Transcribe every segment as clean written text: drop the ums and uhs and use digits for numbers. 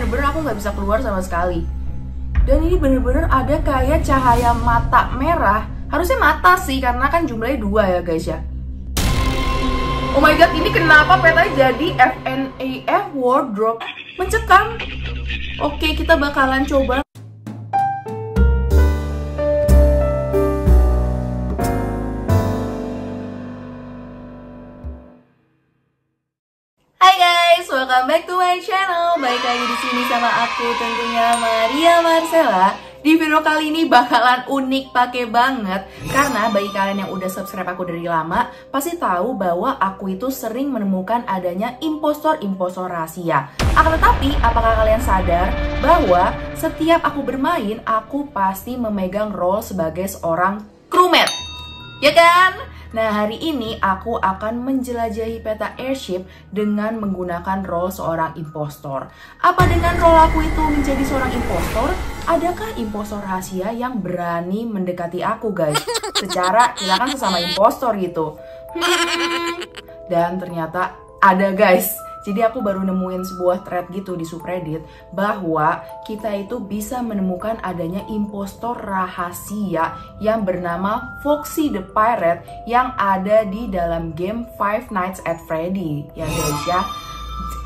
bener-bener aku nggak bisa keluar sama sekali. Dan ini bener-bener ada kayak cahaya mata merah. Harusnya mata sih, karena kan jumlahnya 2 ya guys ya. Oh my god, ini kenapa petanya jadi FNAF wardrobe? Mencekam. Oke, kita bakalan coba. Hai guys, welcome back to my channel. Balik lagi di sini sama aku tentunya Maria Marcella. Di video kali ini bakalan unik pakai banget karena bagi kalian yang udah subscribe aku dari lama pasti tahu bahwa aku itu sering menemukan adanya impostor-impostor rahasia. Akan tetapi, apakah kalian sadar bahwa setiap aku bermain aku pasti memegang role sebagai seorang crewmate? Ya kan? Nah, hari ini aku akan menjelajahi peta airship dengan menggunakan role seorang impostor. Apa dengan role aku itu menjadi seorang impostor? Adakah impostor rahasia yang berani mendekati aku, guys? Secara kita kan sesama impostor gitu. Dan ternyata ada, guys. Jadi aku baru nemuin sebuah thread gitu di subreddit bahwa kita itu bisa menemukan adanya impostor rahasia yang bernama Foxy the Pirate yang ada di dalam game Five Nights at Freddy ya guys ya.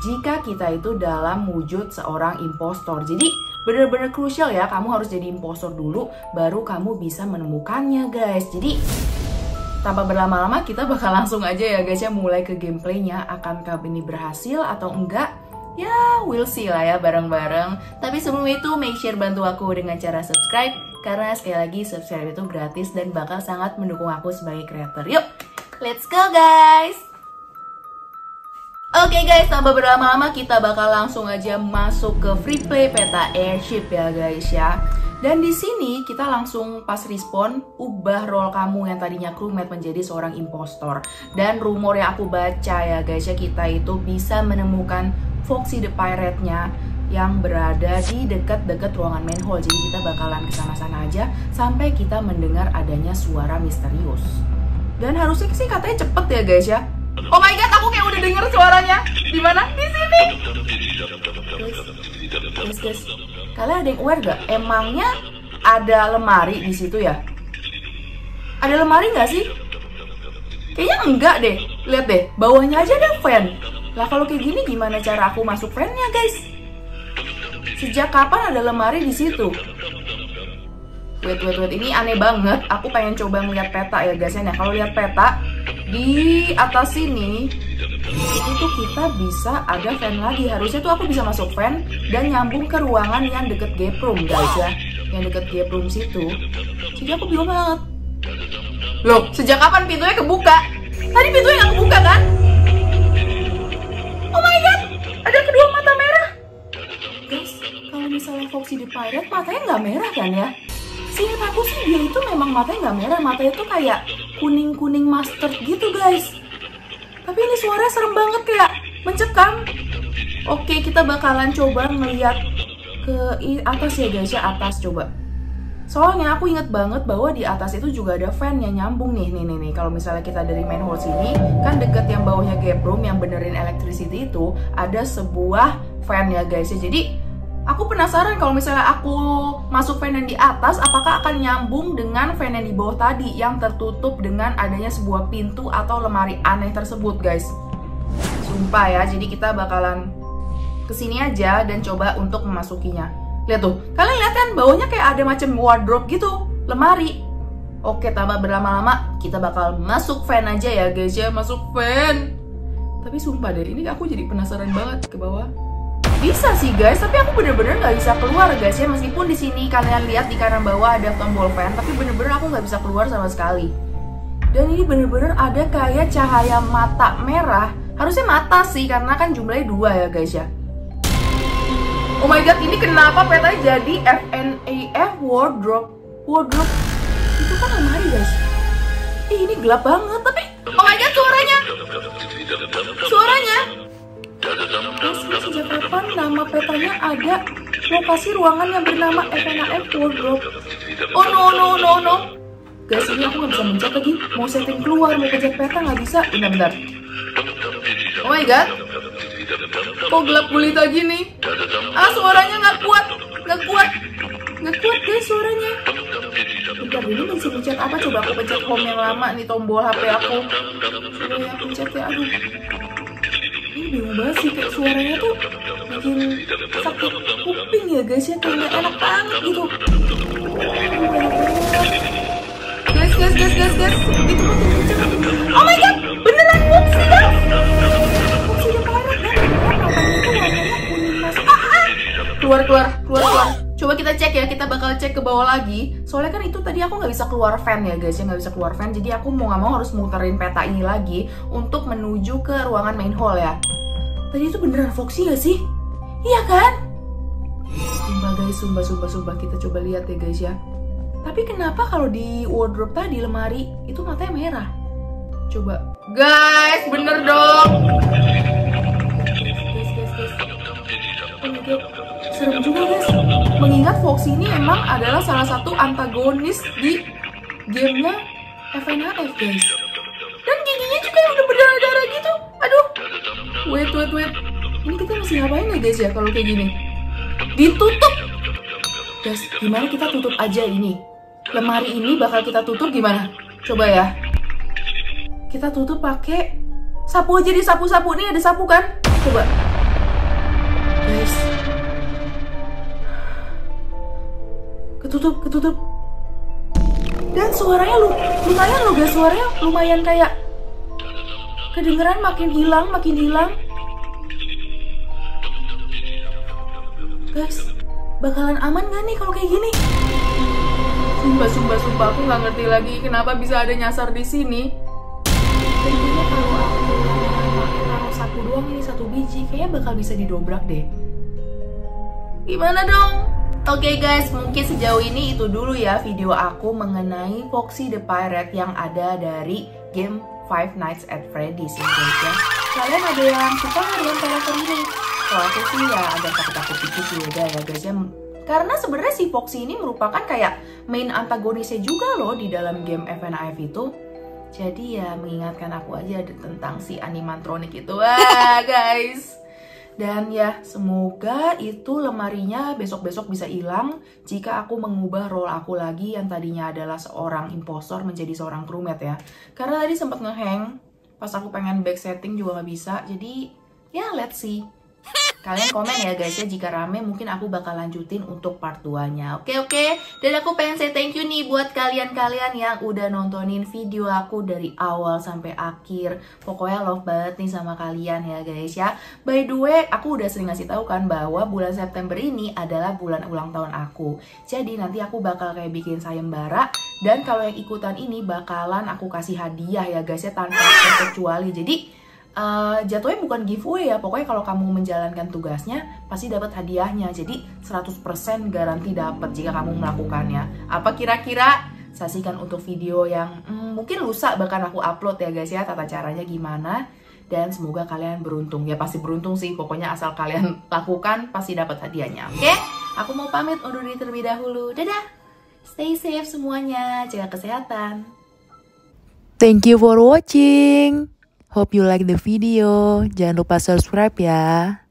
Jika kita itu dalam wujud seorang impostor. Jadi bener-bener krusial ya, kamu harus jadi impostor dulu baru kamu bisa menemukannya guys. Jadi tanpa berlama-lama kita bakal langsung aja ya guys ya mulai ke gameplaynya. Akankah ini berhasil atau enggak? Ya we'll see lah ya bareng-bareng. Tapi sebelum itu make sure bantu aku dengan cara subscribe. Karena sekali lagi subscribe itu gratis dan bakal sangat mendukung aku sebagai creator. Yuk let's go guys. Oke guys, tanpa berlama-lama kita bakal langsung aja masuk ke free play peta airship ya guys ya. Dan di sini kita langsung pas respawn ubah role kamu yang tadinya crewmate menjadi seorang impostor. Dan rumor yang aku baca ya guys ya, kita itu bisa menemukan Foxy the Pirate-nya yang berada di dekat-dekat ruangan manhole. Jadi kita bakalan kesana-sana aja sampai kita mendengar adanya suara misterius. Dan harusnya sih katanya cepet ya guys ya. Oh my god, aku kayak udah denger suaranya. Di mana? Di sini. Guys. Kalian ada yang aware gak? Emangnya ada lemari di situ ya? Ada lemari nggak sih? Kayaknya enggak deh. Lihat deh, bawahnya aja ada fan. Lah kalau kayak gini gimana cara aku masuk fan-nya guys? Sejak kapan ada lemari di situ? Wait. Ini aneh banget. Aku pengen coba ngeliat peta ya guys. Nah, kalau lihat peta di atas sini itu tuh kita bisa ada fan lagi. Harusnya tuh aku bisa masuk fan dan nyambung ke ruangan yang deket gap room guys ya. Yang deket gap room situ. Jadi aku bingung banget. Loh, sejak kapan pintunya kebuka? Tadi pintunya nggak kebuka kan? Oh my god, ada kedua mata merah. Guys, kalau misalnya Foxy the Pirate matanya nggak merah kan ya? Seingat aku sih dia itu memang matanya nggak merah. Matanya tuh kayak kuning-kuning mustard gitu guys. Tapi ini suaranya serem banget kayak mencekam. Oke, kita bakalan coba ngeliat ke atas ya guys ya, atas coba. Soalnya aku inget banget bahwa di atas itu juga ada fan yang nyambung nih. Kalau misalnya kita dari manhole sini, kan deket yang bawahnya gap room yang benerin electricity itu ada sebuah fan ya guys ya. Jadi aku penasaran kalau misalnya aku masuk fan yang di atas, apakah akan nyambung dengan fan yang di bawah tadi yang tertutup dengan adanya sebuah pintu atau lemari aneh tersebut guys. Sumpah ya, jadi kita bakalan kesini aja dan coba untuk memasukinya. Lihat tuh, kalian lihat kan bawahnya kayak ada macam wardrobe gitu, lemari. Oke, tanpa berlama-lama kita bakal masuk fan aja ya guys ya, masuk fan. Tapi sumpah deh, ini aku jadi penasaran banget ke bawah. Bisa sih guys, tapi aku bener-bener nggak bisa keluar guys ya. Meskipun di sini kalian lihat di kanan bawah ada tombol fan, tapi bener-bener aku nggak bisa keluar sama sekali. Dan ini bener-bener ada kayak cahaya mata merah. Harusnya mata sih, karena kan jumlahnya 2 ya guys ya. Oh my god, ini kenapa petanya jadi FNAF wardrobe? Wardrobe itu kan lemari guys. Ini gelap banget, tapi oh my god suaranya. Terus sejak kapan nama petanya ada lokasi ruangan yang bernama FNAF wardrobe? Oh no. Guys, ini aku nggak bisa mencet lagi. Mau setting keluar, mau kejar peta nggak bisa. Bentar. Oh my god, kok gelap gulita gini? suaranya nggak kuat guys suaranya. Bentar, ini mesti pencet apa? Coba aku pencet home yang lama nih, tombol HP aku. Coba ya pencet ya, aduh. Ini bingung banget sih, kayak suaranya tuh bikin sakit kuping ya guys ya, kayak nggak enak banget gitu. Guys, itu makin kenceng. Oh my god, beneran Foxy guys. Foxy the Pirate dan matanya itu warnanya kuning mas. Keluar. Coba kita cek ya, kita bakal cek ke bawah lagi. Soalnya kan itu tadi aku nggak bisa keluar fan ya guys ya, nggak bisa keluar fan. Jadi aku mau nggak mau harus muterin peta ini lagi untuk menuju ke ruangan main hall ya. Tadi itu beneran Foxy gak sih? Iya kan? Sumpah guys, sumpah. Kita coba lihat ya guys ya. Tapi kenapa kalau di wardrobe tadi, lemari, itu matanya merah? Coba. Guys, bener dong. Guys. Serem juga guys. Mengingat Foxy ini emang adalah salah satu antagonis di gamenya FNAF guys. Dan giginya juga udah berdarah-darah gitu. Aduh. Wait. Ini kita mesti ngapain ya guys ya kalau kayak gini? Ditutup. Guys, gimana kita tutup aja ini? Lemari ini bakal kita tutup gimana? Coba ya. Kita tutup pakai sapu aja, disapu-sapu. Nih ada sapu kan? Coba. Guys. Ketutup. Dan suaranya lumayan loh guys, suaranya lumayan kayak kedengeran makin hilang. Guys, bakalan aman gak nih kalau kayak gini? Sumpah, aku nggak ngerti lagi kenapa bisa ada nyasar di sini. Kayaknya kalau aku taruh satu doang, ini satu biji, kayaknya bakal bisa didobrak deh. Gimana dong? Oke guys, mungkin sejauh ini itu dulu ya video aku mengenai Foxy the Pirate yang ada dari game Five Nights at Freddy's ya guys ya. Kalian ada yang suka dengan karakter ini? Kalau aku sih ya agak takut dikit juga ya guys ya. Karena sebenarnya si Foxy ini merupakan kayak main antagonisnya juga loh di dalam game FNAF itu. Jadi ya mengingatkan aku aja tentang si animatronic itu. Wah guys. Dan ya semoga itu lemarinya besok-besok bisa hilang jika aku mengubah role aku lagi yang tadinya adalah seorang impostor menjadi seorang crewmate ya. Karena tadi sempat ngehang pas aku pengen back setting juga nggak bisa. Jadi ya let's see. Kalian komen ya guys ya, jika rame mungkin aku bakal lanjutin untuk part 2-nya. Oke. Dan aku pengen say thank you nih buat kalian-kalian yang udah nontonin video aku dari awal sampai akhir. Pokoknya love banget nih sama kalian ya guys ya. By the way, aku udah sering ngasih tahu kan bahwa bulan September ini adalah bulan ulang tahun aku. Jadi nanti aku bakal kayak bikin sayembara. Dan kalau yang ikutan ini bakalan aku kasih hadiah ya guys ya, tanpa terkecuali. Jadi jatuhnya bukan giveaway ya, pokoknya kalau kamu menjalankan tugasnya pasti dapat hadiahnya. Jadi 100% garansi dapat jika kamu melakukannya. Apa kira-kira? Saksikan untuk video yang mungkin lusa bahkan aku upload ya guys ya, tata caranya gimana. Dan semoga kalian beruntung, ya pasti beruntung sih, pokoknya asal kalian lakukan pasti dapat hadiahnya. Oke? Aku mau pamit undur diri terlebih dahulu. Dadah. Stay safe semuanya, jaga kesehatan. Thank you for watching. Hope you like the video. Jangan lupa subscribe ya.